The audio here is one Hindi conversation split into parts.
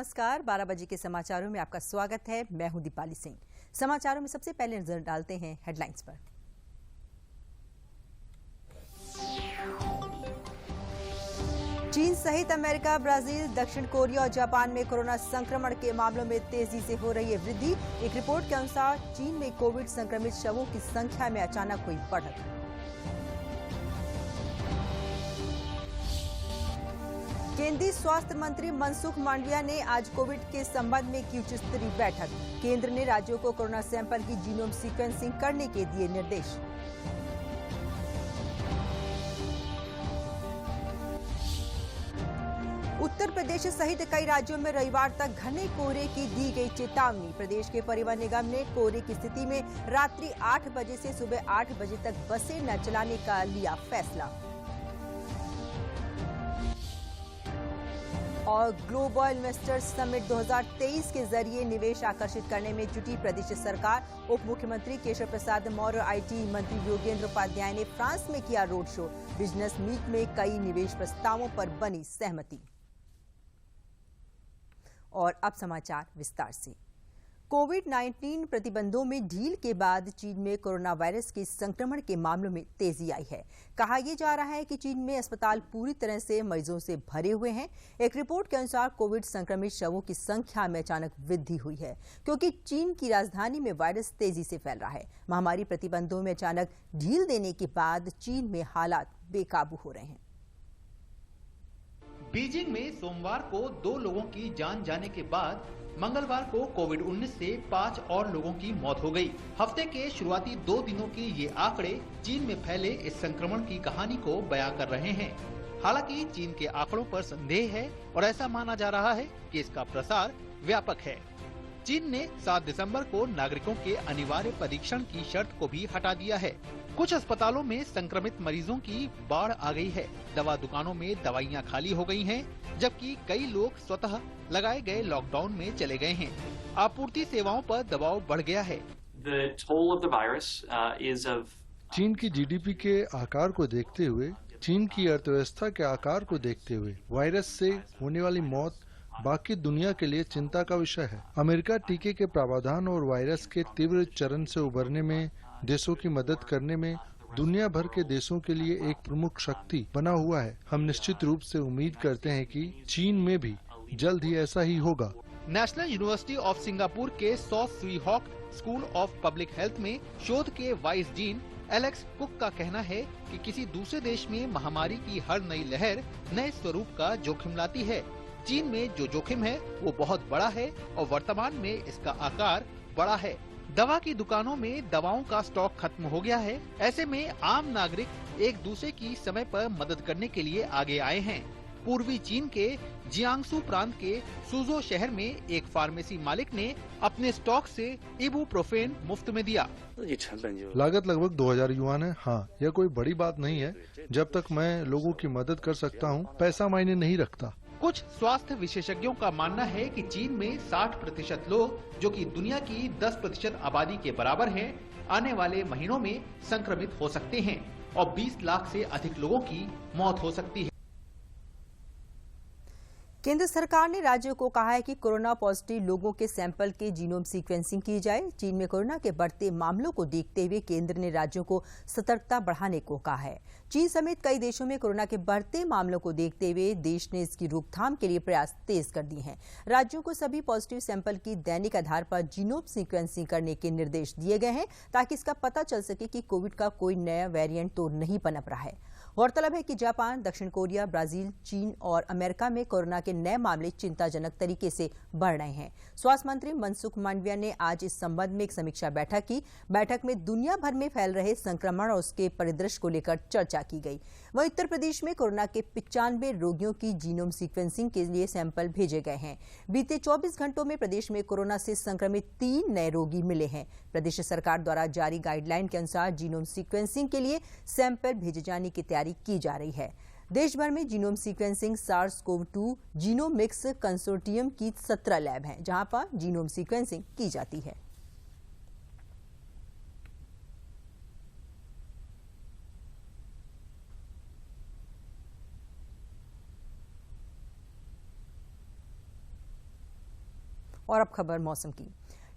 नमस्कार, 12 बजे के समाचारों में आपका स्वागत है। मैं हूं दीपाली सिंह। समाचारों में सबसे पहले नजर डालते हैं हेडलाइंस पर। चीन सहित अमेरिका, ब्राजील, दक्षिण कोरिया और जापान में कोरोना संक्रमण के मामलों में तेजी से हो रही है वृद्धि। एक रिपोर्ट के अनुसार चीन में कोविड संक्रमित शवों की संख्या में अचानक हुई बढ़त। केंद्रीय स्वास्थ्य मंत्री मनसुख मांडविया ने आज कोविड के संबंध में की उच्च स्तरीय बैठक। केंद्र ने राज्यों को कोरोना सैंपल की जीनोम सीक्वेंसिंग करने के दिए निर्देश। उत्तर प्रदेश सहित कई राज्यों में रविवार तक घने कोहरे की दी गई चेतावनी। प्रदेश के परिवहन निगम ने कोहरे की स्थिति में रात्रि 8 बजे से सुबह 8 बजे तक बसें न चलाने का लिया फैसला। और ग्लोबल इन्वेस्टर्स समिट 2023 के जरिए निवेश आकर्षित करने में जुटी प्रदेश सरकार। उप मुख्यमंत्री केशव प्रसाद मौर्य और आईटी मंत्री योगेंद्र उपाध्याय ने फ्रांस में किया रोड शो। बिजनेस मीट में कई निवेश प्रस्तावों पर बनी सहमति। और अब समाचार विस्तार से। कोविड-19 प्रतिबंधों में ढील के बाद चीन में कोरोना वायरस के संक्रमण के मामलों में तेजी आई है। कहा यह जा रहा है कि चीन में अस्पताल पूरी तरह से मरीजों से भरे हुए हैं। एक रिपोर्ट के अनुसार कोविड संक्रमित शवों की संख्या में अचानक वृद्धि हुई है, क्योंकि चीन की राजधानी में वायरस तेजी से फैल रहा है। महामारी प्रतिबंधों में अचानक ढील देने के बाद चीन में हालात बेकाबू हो रहे हैं। बीजिंग में सोमवार को 2 लोगों की जान जाने के बाद मंगलवार को कोविड-19 से 5 और लोगों की मौत हो गई। हफ्ते के शुरुआती 2 दिनों के ये आंकड़े चीन में फैले इस संक्रमण की कहानी को बयां कर रहे हैं। हालांकि चीन के आंकड़ों पर संदेह है और ऐसा माना जा रहा है कि इसका प्रसार व्यापक है। चीन ने 7 दिसंबर को नागरिकों के अनिवार्य परीक्षण की शर्त को भी हटा दिया है। कुछ अस्पतालों में संक्रमित मरीजों की बाढ़ आ गई है। दवा दुकानों में दवाइयां खाली हो गई हैं, जबकि कई लोग स्वतः लगाए गए लॉकडाउन में चले गए हैं। आपूर्ति सेवाओं पर दबाव बढ़ गया है। चीन की जीडीपी के आकार को देखते हुए, चीन की अर्थव्यवस्था के आकार को देखते हुए वायरस से होने वाली मौत बाकी दुनिया के लिए चिंता का विषय है। अमेरिका टीके के प्रावधान और वायरस के तीव्र चरण से उबरने में देशों की मदद करने में दुनिया भर के देशों के लिए एक प्रमुख शक्ति बना हुआ है। हम निश्चित रूप से उम्मीद करते हैं कि चीन में भी जल्द ही ऐसा ही होगा। नेशनल यूनिवर्सिटी ऑफ सिंगापुर के Saw Swee Hock school of public health में शोध के वाइस डीन एलेक्स कुक का कहना है कि किसी दूसरे देश में महामारी की हर नई लहर नए स्वरूप का जोखिम लाती है। चीन में जो जोखिम है वो बहुत बड़ा है और वर्तमान में इसका आकार बड़ा है। दवा की दुकानों में दवाओं का स्टॉक खत्म हो गया है। ऐसे में आम नागरिक एक दूसरे की समय पर मदद करने के लिए आगे आए हैं। पूर्वी चीन के जियांगसू प्रांत के सुजो शहर में एक फार्मेसी मालिक ने अपने स्टॉक से इबुप्रोफेन मुफ्त में दिया। लागत लगभग 2000 युआन है। हाँ, यह कोई बड़ी बात नहीं है। जब तक मैं लोगों की मदद कर सकता हूँ, पैसा मायने नहीं रखता। कुछ स्वास्थ्य विशेषज्ञों का मानना है कि चीन में 60% लोग, जो कि दुनिया की 10% आबादी के बराबर हैं, आने वाले महीनों में संक्रमित हो सकते हैं और 20 लाख से अधिक लोगों की मौत हो सकती है। केंद्र सरकार ने राज्यों को कहा है कि कोरोना पॉजिटिव लोगों के सैंपल के जीनोम सीक्वेंसिंग की जाए। चीन में कोरोना के बढ़ते मामलों को देखते हुए केंद्र ने राज्यों को सतर्कता बढ़ाने को कहा है। चीन समेत कई देशों में कोरोना के बढ़ते मामलों को देखते हुए देश ने इसकी रोकथाम के लिए प्रयास तेज कर दिए हैं। राज्यों को सभी पॉजिटिव सैंपल की दैनिक आधार पर जीनोम सीक्वेंसिंग करने के निर्देश दिए गए हैं, ताकि इसका पता चल सके कि कोविड का कोई नया वेरिएंट तो नहीं पनप रहा है। गौरतलब है कि जापान, दक्षिण कोरिया, ब्राजील, चीन और अमेरिका में कोरोना के नए मामले चिंताजनक तरीके से बढ़ रहे हैं। स्वास्थ्य मंत्री मनसुख मांडविया ने आज इस संबंध में एक समीक्षा बैठक की। बैठक में दुनिया भर में फैल रहे संक्रमण और उसके परिदृश्य को लेकर चर्चा की गई। वहीं उत्तर प्रदेश में कोरोना के 95 रोगियों की जीनोम सीक्वेंसिंग के लिए सैंपल भेजे गए हैं। बीते 24 घंटों में प्रदेश में कोरोना से संक्रमित 3 नए रोगी मिले हैं। प्रदेश सरकार द्वारा जारी गाइडलाइन के अनुसार जीनोम सीक्वेंसिंग के लिए सैंपल भेजे जाने की तैयारी की जा रही है। देश भर में genome sequencing SARS-CoV-2 genomics consortium की 17 लैब हैं, जहां पर जीनोम सीक्वेंसिंग की जाती है। और अब खबर मौसम की।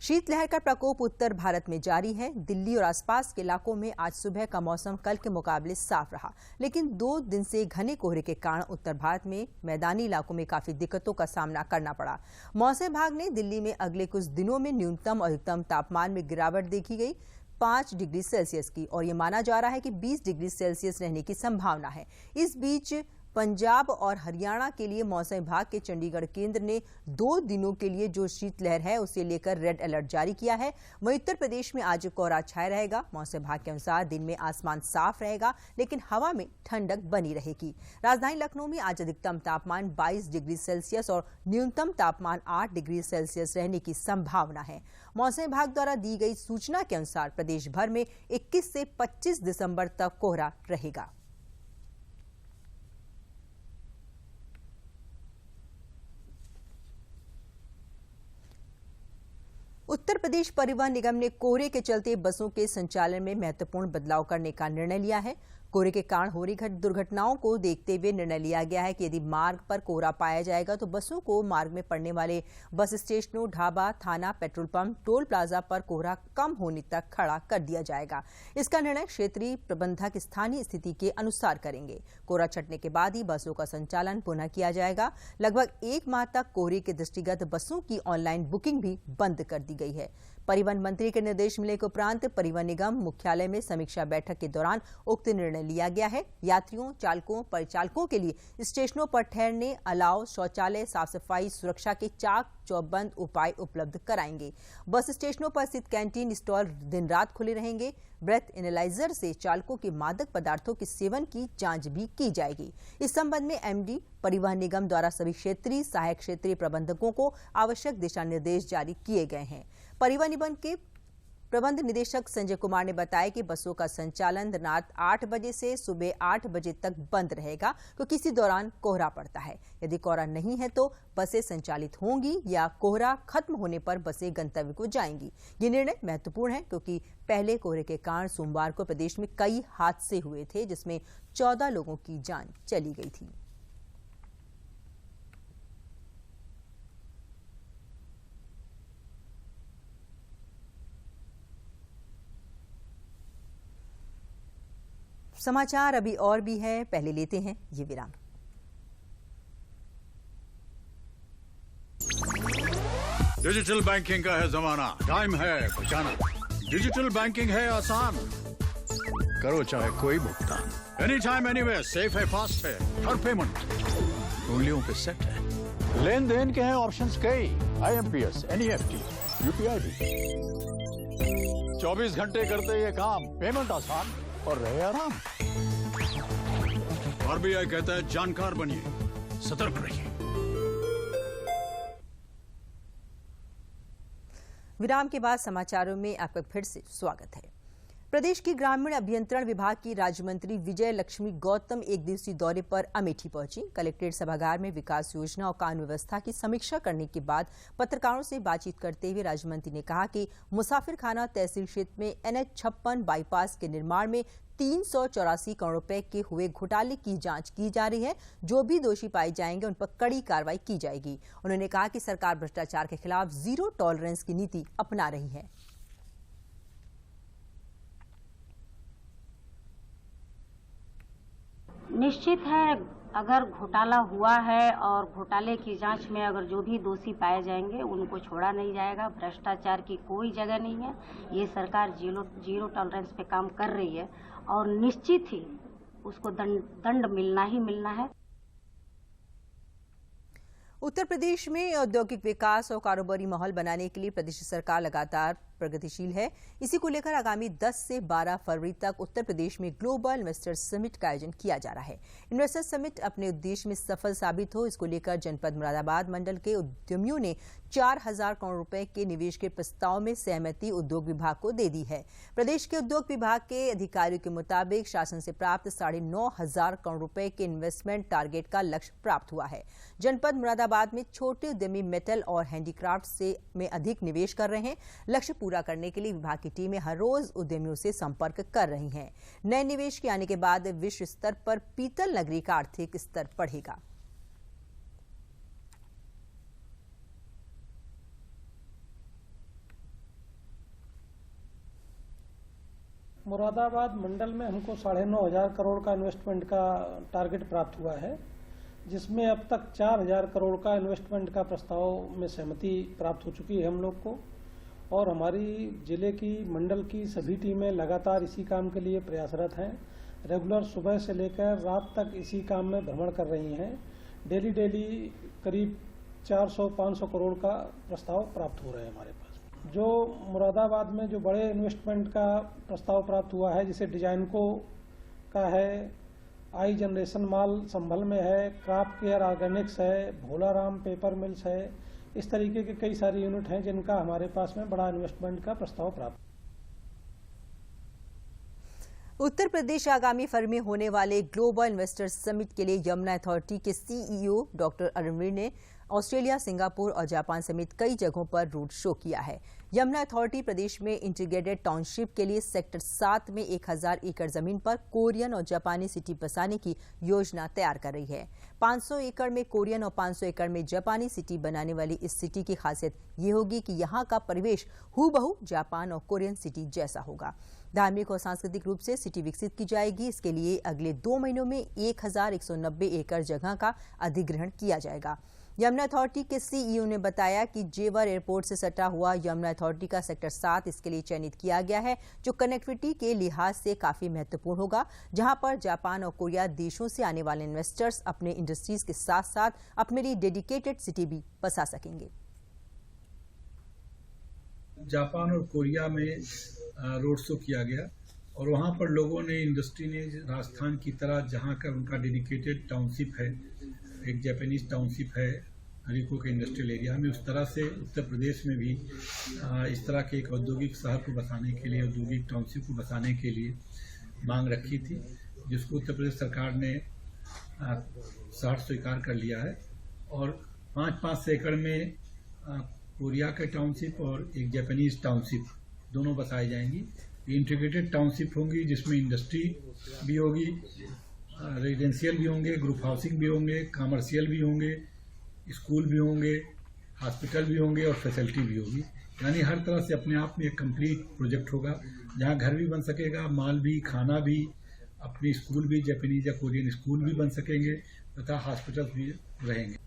शीतलहर का प्रकोप उत्तर भारत में जारी है। दिल्ली और आसपास के इलाकों में आज सुबह का मौसम कल के मुकाबले साफ रहा, लेकिन 2 दिन से घने कोहरे के कारण उत्तर भारत में मैदानी इलाकों में काफी दिक्कतों का सामना करना पड़ा। मौसम विभाग ने दिल्ली में अगले कुछ दिनों में न्यूनतम और अधिकतम तापमान में गिरावट देखी गई 5 डिग्री सेल्सियस की, और ये माना जा रहा है कि 20 डिग्री सेल्सियस रहने की संभावना है। इस बीच पंजाब और हरियाणा के लिए मौसम विभाग के चंडीगढ़ केंद्र ने 2 दिनों के लिए जो शीतलहर है उसे लेकर रेड अलर्ट जारी किया है। वहीं उत्तर प्रदेश में आज कोहरा छाया रहेगा। मौसम विभाग के अनुसार दिन में आसमान साफ रहेगा, लेकिन हवा में ठंडक बनी रहेगी। राजधानी लखनऊ में आज अधिकतम तापमान 22 डिग्री सेल्सियस और न्यूनतम तापमान 8 डिग्री सेल्सियस रहने की संभावना है। मौसम विभाग द्वारा दी गई सूचना के अनुसार प्रदेश भर में 21 से 25 दिसंबर तक कोहरा रहेगा। उत्तर प्रदेश परिवहन निगम ने कोहरे के चलते बसों के संचालन में महत्वपूर्ण बदलाव करने का निर्णय लिया है। कोहरे के कारण हो रही दुर्घटनाओं को देखते हुए निर्णय लिया गया है कि यदि मार्ग पर कोहरा पाया जाएगा तो बसों को मार्ग में पड़ने वाले बस स्टेशनों, ढाबा, थाना, पेट्रोल पंप, टोल प्लाजा पर कोहरा कम होने तक खड़ा कर दिया जाएगा। इसका निर्णय क्षेत्रीय प्रबंधक स्थानीय स्थिति के अनुसार करेंगे। कोहरा छटने के बाद ही बसों का संचालन पुनः किया जाएगा। लगभग 1 माह तक कोहरे के दृष्टिगत बसों की ऑनलाइन बुकिंग भी बंद कर दी गई है। परिवहन मंत्री के निर्देश मिलने के उपरांत परिवहन निगम मुख्यालय में समीक्षा बैठक के दौरान उक्त निर्णय लिया गया है। यात्रियों, चालकों, परिचालकों के लिए स्टेशनों पर ठहरने, अलाव, शौचालय, साफ सफाई, सुरक्षा के चाक चौबंद उपाय उपलब्ध कराएंगे। बस स्टेशनों पर स्थित कैंटीन स्टॉल दिन रात खुले रहेंगे। ब्रेथ एनालाइजर से चालकों के मादक पदार्थों के सेवन की जांच भी की जाएगी। इस संबंध में एमडी परिवहन निगम द्वारा सभी क्षेत्रीय, सहायक क्षेत्रीय प्रबंधकों को आवश्यक दिशा निर्देश जारी किए गए हैं। परिवहन निगम के प्रबंध निदेशक संजय कुमार ने बताया कि बसों का संचालन रात 8 बजे से सुबह 8 बजे तक बंद रहेगा, क्योंकि इसी दौरान कोहरा पड़ता है। यदि कोहरा नहीं है तो बसें संचालित होंगी या कोहरा खत्म होने पर बसें गंतव्य को जाएंगी। ये निर्णय महत्वपूर्ण है क्योंकि पहले कोहरे के कारण सोमवार को प्रदेश में कई हादसे हुए थे, जिसमें 14 लोगों की जान चली गई थी। समाचार अभी और भी है, पहले लेते हैं ये विराम। डिजिटल बैंकिंग का है जमाना, टाइम है बचाना। डिजिटल बैंकिंग है आसान, करो चाहे कोई भुगतान, एनी टाइम एनीवेयर, सेफ है, फास्ट है, हर पेमेंट उंगलियों पे सेट है। लेन देन के हैं ऑप्शंस कई, IMPS, NEFT, UPI भी 24 घंटे करते ये काम, पेमेंट आसान और रहे आराम। RBI कहता है जानकार बनिए, सतर्क रहिए। विराम के बाद समाचारों में आपका फिर से स्वागत है। प्रदेश की ग्रामीण अभियंत्रण विभाग की राज्य मंत्री विजय लक्ष्मी गौतम एक दिवसीय दौरे पर अमेठी पहुंची। कलेक्ट्रेट सभागार में विकास योजना और कानून व्यवस्था की समीक्षा करने के बाद पत्रकारों से बातचीत करते हुए राज्य मंत्री ने कहा कि मुसाफिर खाना तहसील क्षेत्र में NH56 बाईपास के निर्माण में 384 करोड़ रुपए के हुए घोटाले की जांच की जा रही है। जो भी दोषी पाए जाएंगे उन पर कड़ी कार्रवाई की जाएगी। उन्होंने कहा कि सरकार भ्रष्टाचार के खिलाफ जीरो टॉलरेंस की नीति अपना रही है। निश्चित है, अगर घोटाला हुआ है और घोटाले की जांच में अगर जो भी दोषी पाए जाएंगे उनको छोड़ा नहीं जाएगा। भ्रष्टाचार की कोई जगह नहीं है। ये सरकार जीरो टॉलरेंस पे काम कर रही है और निश्चित ही उसको दंड मिलना ही मिलना है। उत्तर प्रदेश में औद्योगिक विकास और कारोबारी माहौल बनाने के लिए प्रदेश सरकार लगातार प्रगतिशील है। इसी को लेकर आगामी 10 से 12 फरवरी तक उत्तर प्रदेश में ग्लोबल इन्वेस्टर्स समिट का आयोजन किया जा रहा है। इन्वेस्टर्स समिट अपने उद्देश्य में सफल साबित हो, इसको लेकर जनपद मुरादाबाद मंडल के उद्यमियों ने 4000 करोड़ रुपए के निवेश के प्रस्ताव में सहमति उद्योग विभाग को दे दी है। प्रदेश के उद्योग विभाग के अधिकारियों के मुताबिक शासन से प्राप्त 9500 करोड़ रुपए के इन्वेस्टमेंट टारगेट का लक्ष्य प्राप्त हुआ है। जनपद मुरादाबाद में छोटे उद्यमी मेटल और हैंडीक्राफ्ट में अधिक निवेश कर रहे हैं। लक्ष्य पूरा करने के लिए विभाग की टीमें हर रोज उद्यमियों से संपर्क कर रही हैं। नए निवेश के आने के बाद विश्व स्तर पर पीतल नगरी का आर्थिक स्तर बढ़ेगा। मुरादाबाद मंडल में हमको 9,500 करोड़ का इन्वेस्टमेंट का टारगेट प्राप्त हुआ है, जिसमें अब तक 4,000 करोड़ का इन्वेस्टमेंट का प्रस्ताव में सहमति प्राप्त हो चुकी है हम लोग को। और हमारी जिले की मंडल की सभी टीमें लगातार इसी काम के लिए प्रयासरत हैं। रेगुलर सुबह से लेकर रात तक इसी काम में भ्रमण कर रही हैं। डेली करीब 400-500 करोड़ का प्रस्ताव प्राप्त हो रहे हैं हमारे पास। जो मुरादाबाद में जो बड़े इन्वेस्टमेंट का प्रस्ताव प्राप्त हुआ है, जैसे डिजाइनको का है, आई जनरेशन माल संभल में है, क्राफ्ट केयर ऑर्गेनिक्स है, भोलाराम पेपर मिल्स है, इस तरीके के कई सारे यूनिट हैं जिनका हमारे पास में बड़ा इन्वेस्टमेंट का प्रस्ताव प्राप्त। उत्तर प्रदेश आगामी फरवरी में होने वाले ग्लोबल इन्वेस्टर्स समिट के लिए यमुना अथॉरिटी के सीईओ डॉक्टर अरुणवीर ने ऑस्ट्रेलिया, सिंगापुर और जापान समेत कई जगहों पर रोड शो किया है। यमुना अथॉरिटी प्रदेश में इंटीग्रेटेड टाउनशिप के लिए सेक्टर 7 में 1,000 एकड़ जमीन पर कोरियन और जापानी सिटी बसाने की योजना तैयार कर रही है। 500 एकड़ में कोरियन और 500 एकड़ में जापानी सिटी बनाने वाली इस सिटी की खासियत ये होगी कि यहाँ का परिवेश हूबहू जापान और कोरियन सिटी जैसा होगा। धार्मिक और सांस्कृतिक रूप से सिटी विकसित की जाएगी। इसके लिए अगले 2 महीनों में 1,190 एकड़ जगह का अधिग्रहण किया जाएगा। यमुना अथॉरिटी के सीईओ ने बताया कि जेवर एयरपोर्ट से सटा हुआ यमुना अथॉरिटी का सेक्टर 7 इसके लिए चयनित किया गया है, जो कनेक्टिविटी के लिहाज से काफी महत्वपूर्ण होगा, जहां पर जापान और कोरिया देशों से आने वाले इन्वेस्टर्स अपने इंडस्ट्रीज के साथ साथ अपने लिए डेडिकेटेड सिटी भी बसा सकेंगे। जापान और कोरिया में रोड शो किया गया और वहाँ पर लोगों ने, इंडस्ट्री ने राजस्थान की तरह जहाँ का उनका डेडिकेटेड टाउनशिप है, एक जापानीज टाउनशिप है हरिको के इंडस्ट्रियल एरिया में, उस तरह से उत्तर प्रदेश में भी इस तरह के एक औद्योगिक शहर को बसाने के लिए, औद्योगिक टाउनशिप को बसाने के लिए मांग रखी थी, जिसको उत्तर प्रदेश सरकार ने 60 स्वीकार कर लिया है। और 5-5 एकड़ में कोरिया के टाउनशिप और एक जापानीज टाउनशिप दोनों बसाई जाएंगी। इंटीग्रेटेड टाउनशिप होंगी, जिसमें इंडस्ट्री भी होगी, रेजिडेंशियल भी होंगे, ग्रुप हाउसिंग भी होंगे, कमर्शियल भी होंगे, स्कूल भी होंगे, हॉस्पिटल भी होंगे और फैसिलिटी भी होगी। यानी हर तरह से अपने आप में एक कंप्लीट प्रोजेक्ट होगा, जहां घर भी बन सकेगा, माल भी, खाना भी, अपनी स्कूल भी, जापानीज या कोरियन स्कूल भी बन सकेंगे तथा हॉस्पिटल भी रहेंगे।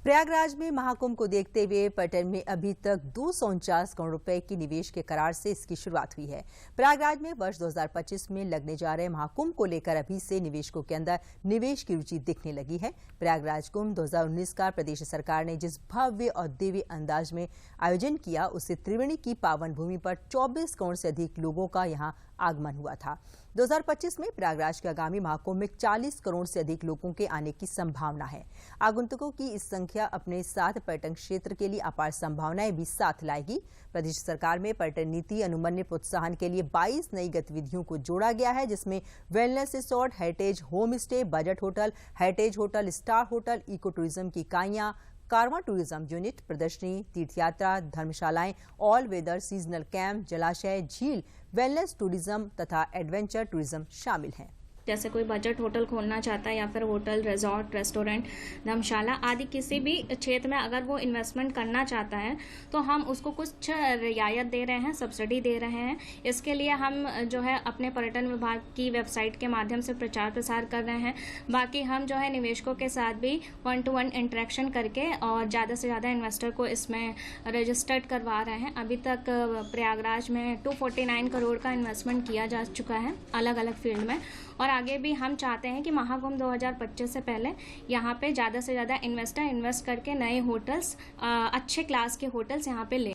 प्रयागराज में महाकुंभ को देखते हुए पर्यटन में अभी तक 249 करोड़ रुपए की निवेश के करार से इसकी शुरुआत हुई है। प्रयागराज में वर्ष 2025 में लगने जा रहे महाकुंभ को लेकर अभी से निवेशकों के अंदर निवेश की रुचि दिखने लगी है। प्रयागराज कुंभ 2019 का प्रदेश सरकार ने जिस भव्य और दिव्य अंदाज में आयोजन किया, उससे त्रिवेणी की पावन भूमि पर 24 करोड़ से अधिक लोगों का यहां आगमन हुआ था। 2025 में प्रयागराज के आगामी महाकुंभ में 40 करोड़ से अधिक लोगों के आने की संभावना है। आगंतुकों की इस संख्या अपने साथ पर्यटन क्षेत्र के लिए अपार संभावनाएं भी साथ लाएगी। प्रदेश सरकार में पर्यटन नीति अनुमन्य प्रोत्साहन के लिए 22 नई गतिविधियों को जोड़ा गया है, जिसमें wellness resort, heritage home stay, budget hotel, heritage hotel, star hotel, eco tourism की इकाइयां, कारवां टूरिज्म यूनिट, प्रदर्शनी, तीर्थयात्रा, धर्मशालाएं, ऑल वेदर सीजनल कैंप, जलाशय, झील, वेलनेस टूरिज्म तथा एडवेंचर टूरिज्म शामिल हैं। जैसे कोई बजट होटल खोलना चाहता है या फिर होटल, रिजॉर्ट, रेस्टोरेंट, धर्मशाला आदि किसी भी क्षेत्र में अगर वो इन्वेस्टमेंट करना चाहता है तो हम उसको कुछ रियायत दे रहे हैं, सब्सिडी दे रहे हैं। इसके लिए हम जो है अपने पर्यटन विभाग की वेबसाइट के माध्यम से प्रचार प्रसार कर रहे हैं। बाकी हम जो है निवेशकों के साथ भी 1-to-1 इंटरेक्शन करके और ज़्यादा से ज़्यादा इन्वेस्टर को इसमें रजिस्टर्ड करवा रहे हैं। अभी तक प्रयागराज में 249 करोड़ का इन्वेस्टमेंट किया जा चुका है अलग अलग फील्ड में, और आगे भी हम चाहते हैं कि महाकुंभ 2025 से पहले यहाँ पे ज़्यादा से ज़्यादा इन्वेस्टर इन्वेस्ट करके नए होटल्स, अच्छे क्लास के होटल्स यहाँ पे ले।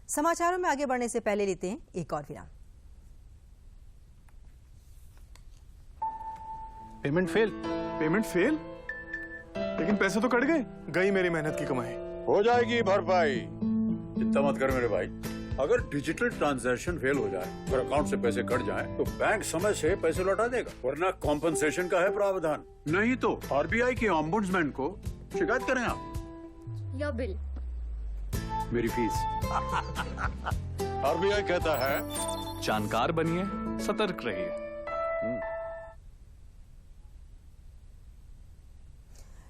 समाचारों में आगे बढ़ने से पहले लेते हैं एक और विराम। Payment fail? लेकिन पैसे तो कट गई मेरी मेहनत की कमाई। हो जाएगी भरपाई, चिंता मत कर मेरे भाई। अगर डिजिटल ट्रांजैक्शन फेल हो जाए और अकाउंट से पैसे कट जाएं, तो बैंक समय से पैसे लौटा देगा, वरना कॉम्पनसेशन का है प्रावधान। नहीं तो आरबीआई के ओम्बुड्समैन को शिकायत करें आप। या बिल, मेरी फीस। आरबीआई कहता है, जानकार बनिए, सतर्क रहिए।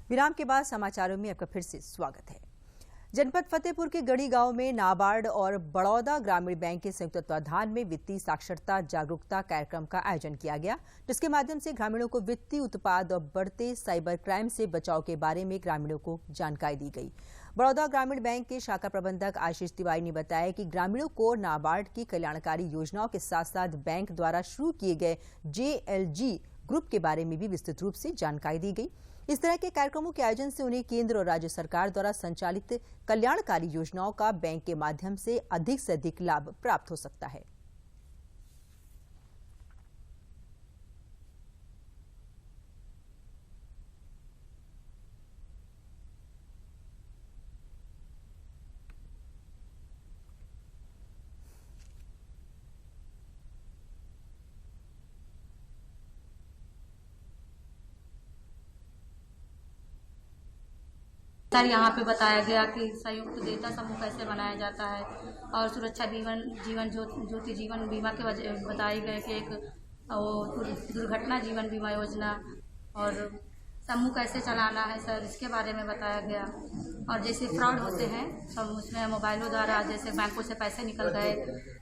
विराम के बाद समाचारों में आपका फिर से स्वागत है। जनपद फतेहपुर के गढ़ी गांव में नाबार्ड और बड़ौदा ग्रामीण बैंक के संयुक्त तत्वाधान में वित्तीय साक्षरता जागरूकता कार्यक्रम का आयोजन किया गया, जिसके माध्यम से ग्रामीणों को वित्तीय उत्पाद और बढ़ते साइबर क्राइम से बचाव के बारे में ग्रामीणों को जानकारी दी गई। बड़ौदा ग्रामीण बैंक के शाखा प्रबंधक आशीष तिवारी ने बताया कि ग्रामीणों को नाबार्ड की कल्याणकारी योजनाओं के साथ साथ बैंक द्वारा शुरू किए गए JLG ग्रुप के बारे में भी विस्तृत रूप से जानकारी दी गई। इस तरह के कार्यक्रमों के आयोजन से उन्हें केंद्र और राज्य सरकार द्वारा संचालित कल्याणकारी योजनाओं का बैंक के माध्यम से अधिक लाभ प्राप्त हो सकता है। सर यहाँ पे बताया गया कि संयुक्त देयता समूह कैसे बनाया जाता है और सुरक्षा जीवन ज्योति जीवन बीमा के बताए गए कि एक दुर्घटना जीवन बीमा योजना और समूह कैसे चलाना है सर, इसके बारे में बताया गया। और जैसे फ्रॉड होते हैं सब उसमें मोबाइलों द्वारा जैसे बैंकों से पैसे निकल गए,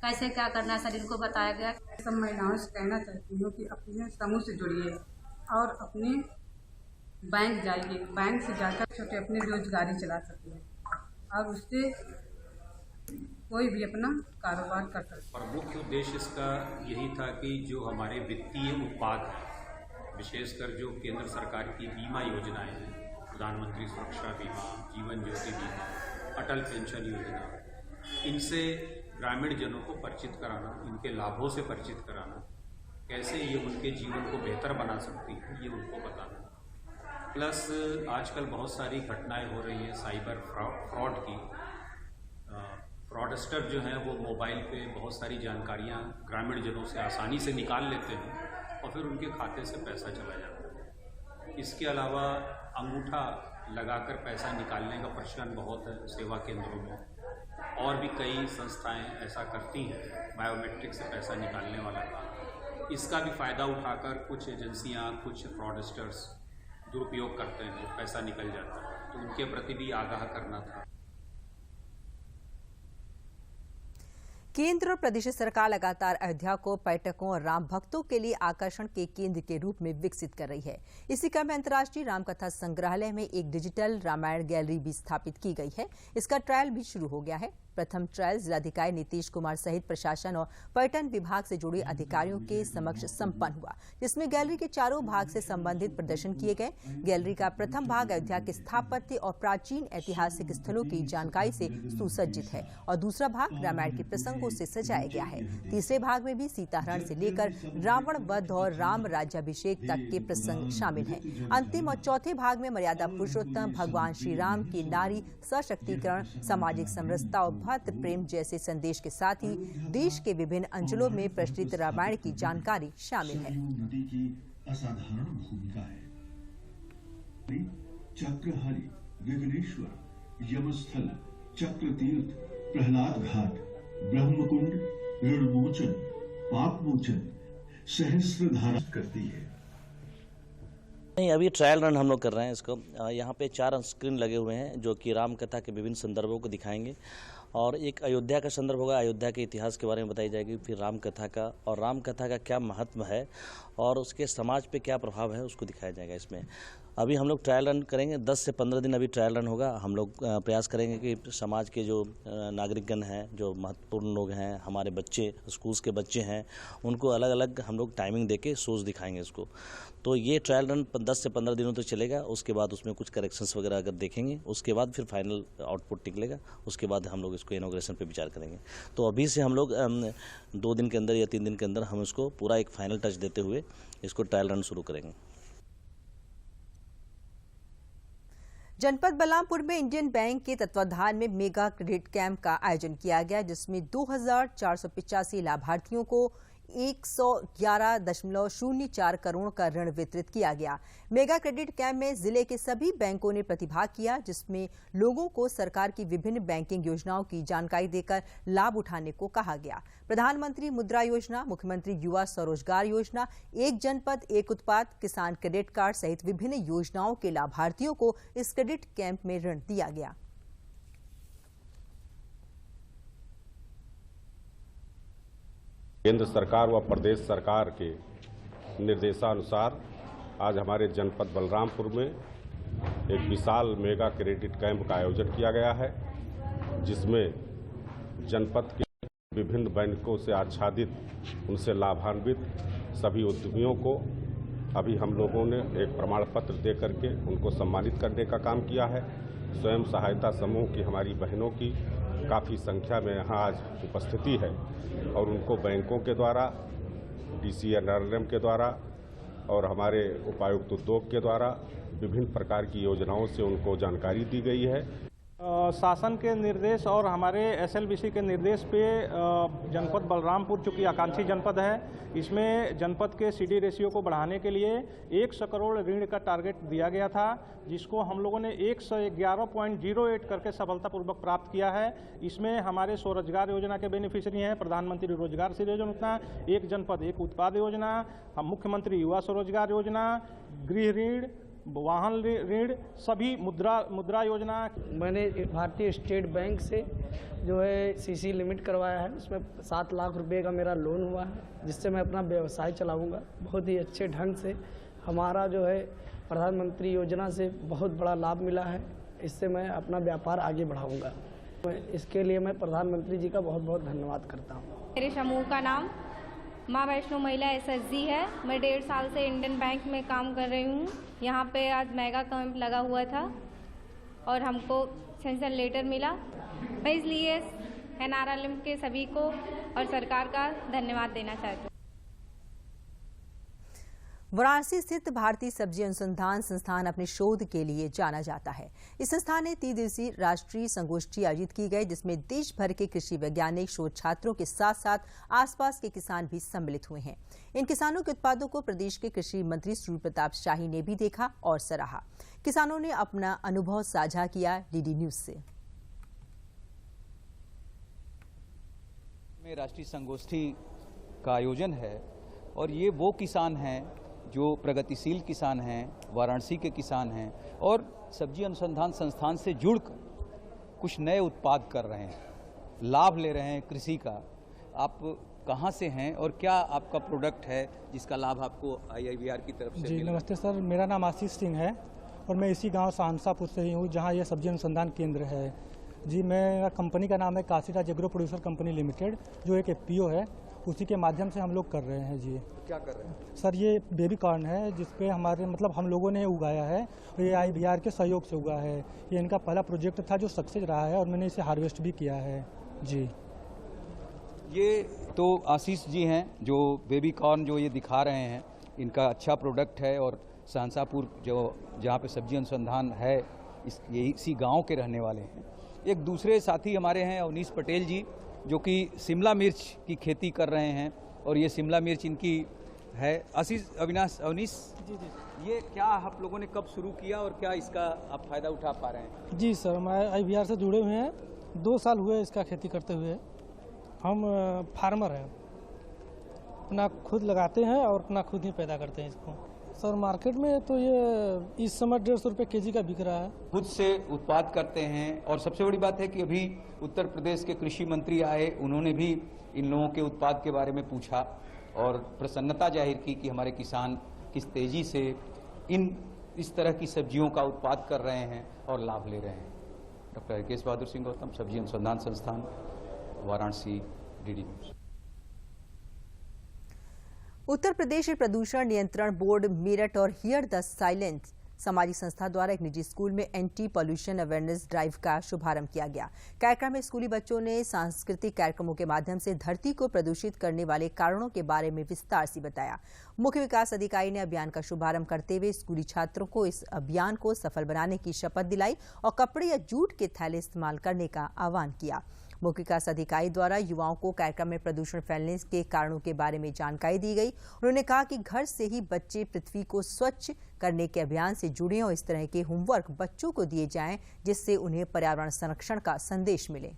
कैसे क्या करना है सर, इनको बताया गया। सब महिलाओं से कहना चाहती हूँ कि अपने समूह से जुड़िए और अपने बैंक जाइए, बैंक से जाकर छोटे अपनी रोजगारी चला सकते हैं और उससे कोई भी अपना कारोबार कर सकता है। और मुख्य उद्देश्य इसका यही था कि जो हमारे वित्तीय उत्पाद हैं, विशेषकर जो केंद्र सरकार की बीमा योजनाएं हैं, प्रधानमंत्री सुरक्षा बीमा, जीवन ज्योति बीमा, अटल पेंशन योजना, इनसे ग्रामीण जनों को परिचित कराना, इनके लाभों से परिचित कराना, कैसे ये उनके जीवन को बेहतर बना सकती है ये उनको बताना। प्लस आजकल बहुत सारी घटनाएं हो रही हैं साइबर फ्रॉड की। फ्रॉडस्टर जो हैं वो मोबाइल पे बहुत सारी जानकारियां ग्रामीण जनों से आसानी से निकाल लेते हैं और फिर उनके खाते से पैसा चला जाता है। इसके अलावा अंगूठा लगाकर पैसा निकालने का प्रचलन बहुत है सेवा केंद्रों में, और भी कई संस्थाएं ऐसा करती हैं बायोमेट्रिक से पैसा निकालने वाला काम। इसका भी फ़ायदा उठाकर कुछ एजेंसियां, कुछ फ्रॉडस्टर्स दुरुपयोग करते हैं, पैसा निकल जाता है, तो उनके प्रति भी आगाह करना था। केंद्र और प्रदेश सरकार लगातार अयोध्या को पर्यटकों और राम भक्तों के लिए आकर्षण के केंद्र के रूप में विकसित कर रही है। इसी क्रम में अंतर्राष्ट्रीय रामकथा संग्रहालय में एक डिजिटल रामायण गैलरी भी स्थापित की गई है। इसका ट्रायल भी शुरू हो गया है। प्रथम ट्रायल जिलाधिकारी नीतीश कुमार सहित प्रशासन और पर्यटन विभाग से जुड़े अधिकारियों के समक्ष संपन्न हुआ, जिसमें गैलरी के चारों भाग से संबंधित प्रदर्शन किए गए। गैलरी का प्रथम भाग अयोध्या के स्थापत्य और प्राचीन ऐतिहासिक स्थलों की जानकारी से सुसज्जित है और दूसरा भाग रामायण के प्रसंगों से सजाया गया है। तीसरे भाग में भी सीताहरण से लेकर रावण वध और राम राज्याभिषेक तक के प्रसंग शामिल हैं। अंतिम और चौथे भाग में मर्यादा पुरुषोत्तम भगवान श्री राम की नारी सशक्तिकरण, सामाजिक समरसता और भक्त प्रेम जैसे संदेश के साथ ही देश के विभिन्न अंचलों में प्रचलित रामायण की जानकारी शामिल है। नदी की असाधारण भूमिका है। चक्रहरि, विघ्नेश्वर, यमस्थल, चक्रतीर्थ, प्रहलाद घाट, ब्रह्मकुंड, ऋणमोचन, पापमोचन, सहस्त्रधारा करती है। नहीं, अभी ट्रायल रन हम लोग कर रहे हैं इसको। यहाँ पे 4 स्क्रीन लगे हुए हैं जो कि राम कथा के विभिन्न संदर्भों को दिखाएंगे और एक अयोध्या का संदर्भ होगा, अयोध्या के इतिहास के बारे में बताई जाएगी, फिर राम कथा का और राम कथा का क्या महत्व है और उसके समाज पे क्या प्रभाव है उसको दिखाया जाएगा इसमें। अभी हम लोग ट्रायल रन करेंगे, 10 से 15 दिन अभी ट्रायल रन होगा। हम लोग प्रयास करेंगे कि समाज के जो नागरिकगण हैं, जो महत्वपूर्ण लोग हैं, हमारे बच्चे, स्कूल्स के बच्चे हैं, उनको अलग अलग हम लोग टाइमिंग देके शोज दिखाएंगे इसको। तो ये ट्रायल रन 10 से 15 दिनों तक चलेगा। उसके बाद उसमें कुछ करेक्शंस वगैरह अगर देखेंगे, उसके बाद फिर फाइनल आउटपुट निकलेगा। उसके बाद हम लोग इसको इनॉग्रेशन पे विचार करेंगे। तो अभी से हम लोग 2 दिन के अंदर या 3 दिन के अंदर हम इसको पूरा एक फाइनल टच देते हुए इसको ट्रायल रन शुरू करेंगे। जनपद बलरामपुर में इंडियन बैंक के तत्वाधान में मेगा क्रेडिट कैंप का आयोजन किया गया, जिसमें 2485 लाभार्थियों को 111.04 करोड़ का ऋण वितरित किया गया। मेगा क्रेडिट कैंप में जिले के सभी बैंकों ने प्रतिभाग किया, जिसमें लोगों को सरकार की विभिन्न बैंकिंग योजनाओं की जानकारी देकर लाभ उठाने को कहा गया। प्रधानमंत्री मुद्रा योजना, मुख्यमंत्री युवा स्वरोजगार योजना, एक जनपद एक उत्पाद, किसान क्रेडिट कार्ड सहित विभिन्न योजनाओं के लाभार्थियों को इस क्रेडिट कैंप में ऋण दिया गया। केंद्र सरकार व प्रदेश सरकार के निर्देशानुसार आज हमारे जनपद बलरामपुर में एक विशाल मेगा क्रेडिट कैंप का आयोजन किया गया है, जिसमें जनपद के विभिन्न बैंकों से आच्छादित, उनसे लाभान्वित सभी उद्यमियों को अभी हम लोगों ने एक प्रमाण पत्र दे करके उनको सम्मानित करने का काम किया है। स्वयं सहायता समूह की हमारी बहनों की काफ़ी संख्या में यहाँ आज उपस्थिति है और उनको बैंकों के द्वारा, DCNRM के द्वारा और हमारे उपायुक्त उद्योग के द्वारा विभिन्न प्रकार की योजनाओं से उनको जानकारी दी गई है। शासन के निर्देश और हमारे SLBC के निर्देश पे जनपद बलरामपुर चूँकि आकांक्षी जनपद है, इसमें जनपद के CD रेशियो को बढ़ाने के लिए 100 करोड़ ऋण का टारगेट दिया गया था, जिसको हम लोगों ने 111.08 करके सफलतापूर्वक प्राप्त किया है। इसमें हमारे स्वरोजगार योजना के बेनिफिशियरी हैं प्रधानमंत्री रोजगार योजना, एक जनपद एक उत्पाद योजना, हम मुख्यमंत्री युवा स्वरोजगार योजना, गृह ऋण, वाहन ऋण, सभी मुद्रा योजना। मैंने भारतीय स्टेट बैंक से जो है CC लिमिट करवाया है, उसमें 7 लाख रुपए का मेरा लोन हुआ है, जिससे मैं अपना व्यवसाय चलाऊंगा। बहुत ही अच्छे ढंग से हमारा जो है प्रधानमंत्री योजना से बहुत बड़ा लाभ मिला है, इससे मैं अपना व्यापार आगे बढ़ाऊंगा। इसके लिए मैं प्रधानमंत्री जी का बहुत बहुत धन्यवाद करता हूँ। मेरे समूह का नाम माँ वैष्णो महिला SSG है। मैं 1.5 साल से इंडियन बैंक में काम कर रही हूँ। यहाँ पे आज मेगा कैंप लगा हुआ था और हमको सेंशन लेटर मिला। मैं इसलिए NRLM के सभी को और सरकार का धन्यवाद देना चाहती हूँ। वाराणसी स्थित भारतीय सब्जी अनुसंधान संस्थान अपने शोध के लिए जाना जाता है। इस संस्थान ने 3 दिवसीय राष्ट्रीय संगोष्ठी आयोजित की गई, जिसमें देश भर के कृषि वैज्ञानिक, शोध छात्रों के साथ साथ आसपास के किसान भी सम्मिलित हुए हैं। इन किसानों के उत्पादों को प्रदेश के कृषि मंत्री सूर्य प्रताप शाही ने भी देखा और सराहा। किसानों ने अपना अनुभव साझा किया DD न्यूज से। राष्ट्रीय संगोष्ठी का आयोजन है और ये वो किसान हैं जो प्रगतिशील किसान हैं, वाराणसी के किसान हैं और सब्जी अनुसंधान संस्थान से जुड़कर कुछ नए उत्पाद कर रहे हैं, लाभ ले रहे हैं कृषि का। आप कहाँ से हैं और क्या आपका प्रोडक्ट है जिसका लाभ आपको IIBR की तरफ से जी मिला? नमस्ते सर, मेरा नाम आशीष सिंह है और मैं इसी गांव सहनसापुर से ही हूँ, जहाँ यह सब्जी अनुसंधान केंद्र है। जी, मेरा कंपनी का नाम है Kashiraj agro producer company limited, जो एक FPO है, उसी के माध्यम से हम लोग कर रहे हैं। जी, क्या कर रहे हैं सर? ये बेबी कॉर्न है, जिसपे हमारे हम लोगों ने उगाया है और ये IIBR के सहयोग से उगा है। ये इनका पहला प्रोजेक्ट था जो सक्सेस रहा है और मैंने इसे हार्वेस्ट भी किया है। जी, ये तो आशीष जी हैं जो बेबी कॉर्न जो ये दिखा रहे हैं, इनका अच्छा प्रोडक्ट है और सहनसापुर जो जहाँ पे सब्जी अनुसंधान है इसी गांव के रहने वाले हैं। एक दूसरे साथी हमारे हैं अवनीश पटेल जी, जो कि शिमला मिर्च की खेती कर रहे हैं और ये शिमला मिर्च इनकी है। अवनीश जी, ये क्या आप लोगों ने कब शुरू किया और क्या इसका आप फायदा उठा पा रहे हैं? जी सर, हमारे IIBR से जुड़े हुए हैं, 2 साल हुए इसका खेती करते हुए। हम फार्मर हैं, अपना खुद लगाते हैं और अपना खुद ही पैदा करते हैं इसको। सर, मार्केट में तो ये इस समय 150 रुपये kg का बिक रहा है। खुद से उत्पाद करते हैं और सबसे बड़ी बात है कि अभी उत्तर प्रदेश के कृषि मंत्री आए, उन्होंने भी इन लोगों के उत्पाद के बारे में पूछा और प्रसन्नता जाहिर की कि हमारे किसान किस तेजी से इस तरह की सब्जियों का उत्पाद कर रहे हैं और लाभ ले रहे हैं। डॉक्टर हरकेश बहादुर सिंह गौतम, सब्जी अनुसंधान संस्थान, वाराणसी, DD न्यूज। उत्तर प्रदेश प्रदूषण नियंत्रण बोर्ड मेरठ और हियर द साइलेंट सामाजिक संस्था द्वारा एक निजी स्कूल में एंटी पॉल्यूशन अवेयरनेस ड्राइव का शुभारंभ किया गया। कार्यक्रम में स्कूली बच्चों ने सांस्कृतिक कार्यक्रमों के माध्यम से धरती को प्रदूषित करने वाले कारणों के बारे में विस्तार से बताया। मुख्य विकास अधिकारी ने अभियान का शुभारंभ करते हुए स्कूली छात्रों को इस अभियान को सफल बनाने की शपथ दिलाई और कपड़े या जूट के थैले इस्तेमाल करने का आह्वान किया। मुख्य विकास अधिकारी द्वारा युवाओं को कार्यक्रम में प्रदूषण फैलने के कारणों के बारे में जानकारी दी गई। उन्होंने कहा कि घर से ही बच्चे पृथ्वी को स्वच्छ करने के अभियान से जुड़े और इस तरह के होमवर्क बच्चों को दिए जाएं, जिससे उन्हें पर्यावरण संरक्षण का संदेश मिले।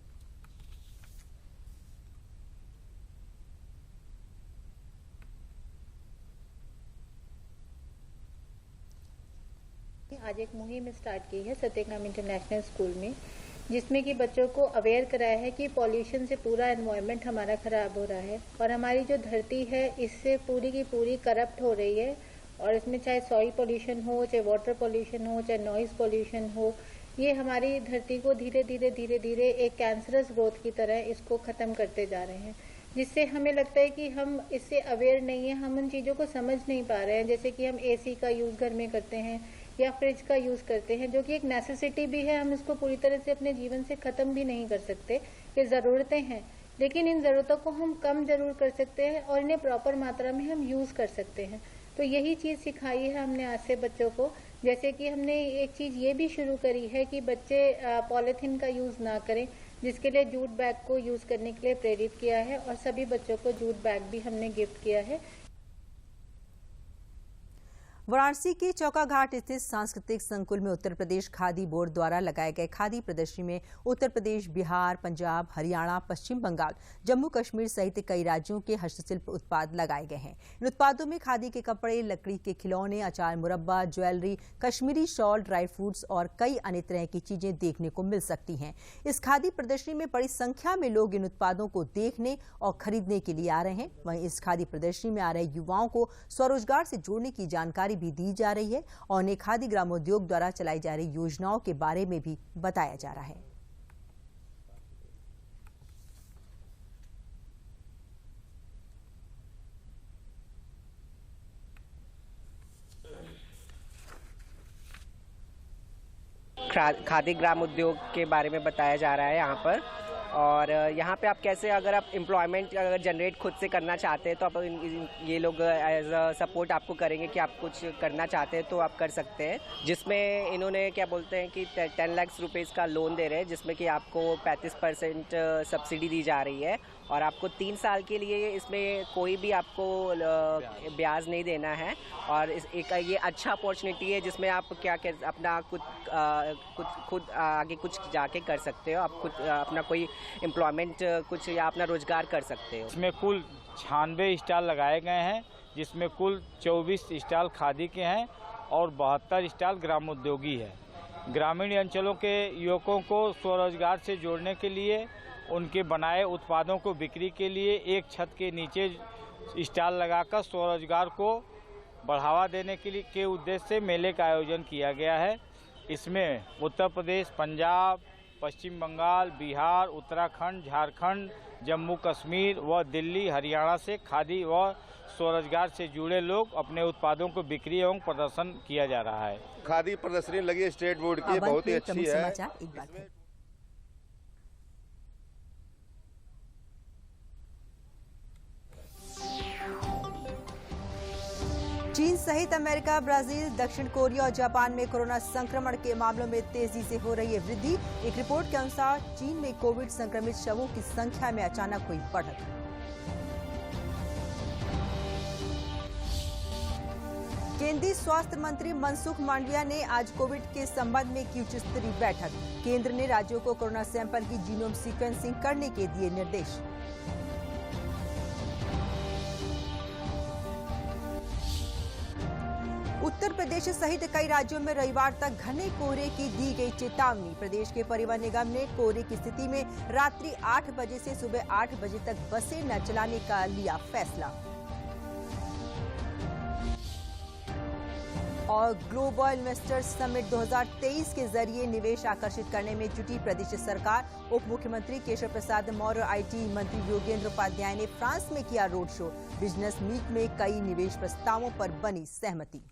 आज एक मुहिम स्टार्ट की है सत्यग्राम इंटरनेशनल स्कूल में, जिसमें कि बच्चों को अवेयर कराया है कि पॉल्यूशन से पूरा एनवायरनमेंट हमारा ख़राब हो रहा है और हमारी जो धरती है इससे पूरी की पूरी करप्ट हो रही है। और इसमें चाहे सॉइल पॉल्यूशन हो, चाहे वाटर पॉल्यूशन हो, चाहे नॉइज़ पॉल्यूशन हो, ये हमारी धरती को धीरे धीरे एक कैंसरस ग्रोथ की तरह इसको ख़त्म करते जा रहे हैं, जिससे हमें लगता है कि हम इससे अवेयर नहीं है, हम उन चीज़ों को समझ नहीं पा रहे हैं। जैसे कि हम एसी का यूज़ घर में करते हैं या फ्रिज का यूज़ करते हैं, जो कि एक नेसेसिटी भी है, हम इसको पूरी तरह से अपने जीवन से ख़त्म भी नहीं कर सकते। ये ज़रूरतें हैं, लेकिन इन ज़रूरतों को हम कम ज़रूर कर सकते हैं और इन्हें प्रॉपर मात्रा में हम यूज़ कर सकते हैं। तो यही चीज़ सिखाई है हमने आज से बच्चों को। जैसे कि हमने एक चीज़ ये भी शुरू करी है कि बच्चे पॉलीथीन का यूज़ ना करें, जिसके लिए जूट बैग को यूज़ करने के लिए प्रेरित किया है और सभी बच्चों को जूट बैग भी हमने गिफ्ट किया है। वाराणसी के चौका घाट स्थित सांस्कृतिक संकुल में उत्तर प्रदेश खादी बोर्ड द्वारा लगाए गए खादी प्रदर्शनी में उत्तर प्रदेश, बिहार, पंजाब, हरियाणा, पश्चिम बंगाल, जम्मू कश्मीर सहित कई राज्यों के हस्तशिल्प उत्पाद लगाए गए हैं। इन उत्पादों में खादी के कपड़े, लकड़ी के खिलौने, अचार, मुरब्बा, jewellery, Kashmiri shawl, dry fruits और कई अन्य तरह की चीजें देखने को मिल सकती हैं। इस खादी प्रदर्शनी में बड़ी संख्या में लोग इन उत्पादों को देखने और खरीदने के लिए आ रहे हैं। वहीं इस खादी प्रदर्शनी में आ रहे युवाओं को स्वरोजगार से जोड़ने की जानकारी भी दी जा रही है और उन्हें खादी ग्रामोद्योग द्वारा चलाई जा रही योजनाओं के बारे में भी बताया जा रहा है। खादी ग्राम उद्योग के बारे में बताया जा रहा है यहाँ पर। और यहाँ पे आप कैसे, अगर आप एम्प्लॉयमेंट अगर जनरेट खुद से करना चाहते हैं तो आप ये लोग एज अ सपोर्ट आपको करेंगे कि आप कुछ करना चाहते हैं तो आप कर सकते हैं। जिसमें इन्होंने क्या बोलते हैं कि 10 लाख रुपीज़ का लोन दे रहे हैं, जिसमें कि आपको 35% सब्सिडी दी जा रही है और आपको 3 साल के लिए इसमें कोई भी आपको ब्याज नहीं देना है। और एक ये अच्छा अपॉर्चुनिटी है जिसमें आप क्या अपना खुद आगे कुछ जाके कर सकते हो। आप खुद अपना कोई एम्प्लॉयमेंट कुछ या अपना रोजगार कर सकते हो। इसमें कुल 96 स्टॉल लगाए गए हैं, जिसमें कुल 24 स्टॉल खादी के हैं और 72 स्टॉल ग्रामोद्योगी है। ग्रामीण अंचलों के युवकों को स्वरोजगार से जोड़ने के लिए, उनके बनाए उत्पादों को बिक्री के लिए एक छत के नीचे स्टॉल लगाकर स्वरोजगार को बढ़ावा देने के उद्देश्य से मेले का आयोजन किया गया है। इसमें उत्तर प्रदेश, पंजाब, पश्चिम बंगाल, बिहार, उत्तराखंड, झारखंड, जम्मू कश्मीर व दिल्ली, हरियाणा से खादी व स्वरोजगार से जुड़े लोग अपने उत्पादों को बिक्री एवं प्रदर्शन किया जा रहा है। खादी प्रदर्शनी लगी स्टेट बोर्ड की, बहुत ही अच्छी है। चीन सहित अमेरिका, ब्राजील, दक्षिण कोरिया और जापान में कोरोना संक्रमण के मामलों में तेजी से हो रही है वृद्धि। एक रिपोर्ट के अनुसार चीन में कोविड संक्रमित शवों की संख्या में अचानक हुई बढ़त। केंद्रीय स्वास्थ्य मंत्री मनसुख मांडविया ने आज कोविड के संबंध में की उच्च स्तरीय बैठक। केंद्र ने राज्यों को कोरोना सैंपल की जीनोम सीक्वेंसिंग करने के दिए निर्देश। उत्तर प्रदेश सहित कई राज्यों में रविवार तक घने कोहरे की दी गई चेतावनी। प्रदेश के परिवहन निगम ने कोहरे की स्थिति में रात्रि 8 बजे से सुबह 8 बजे तक बसें न चलाने का लिया फैसला। और ग्लोबल इन्वेस्टर्स समिट 2023 के जरिए निवेश आकर्षित करने में जुटी प्रदेश सरकार। उप मुख्यमंत्री केशव प्रसाद मौर्य, आईटी मंत्री योगेंद्र उपाध्याय ने फ्रांस में किया रोड शो। बिजनेस मीट में कई निवेश प्रस्तावों पर बनी सहमति।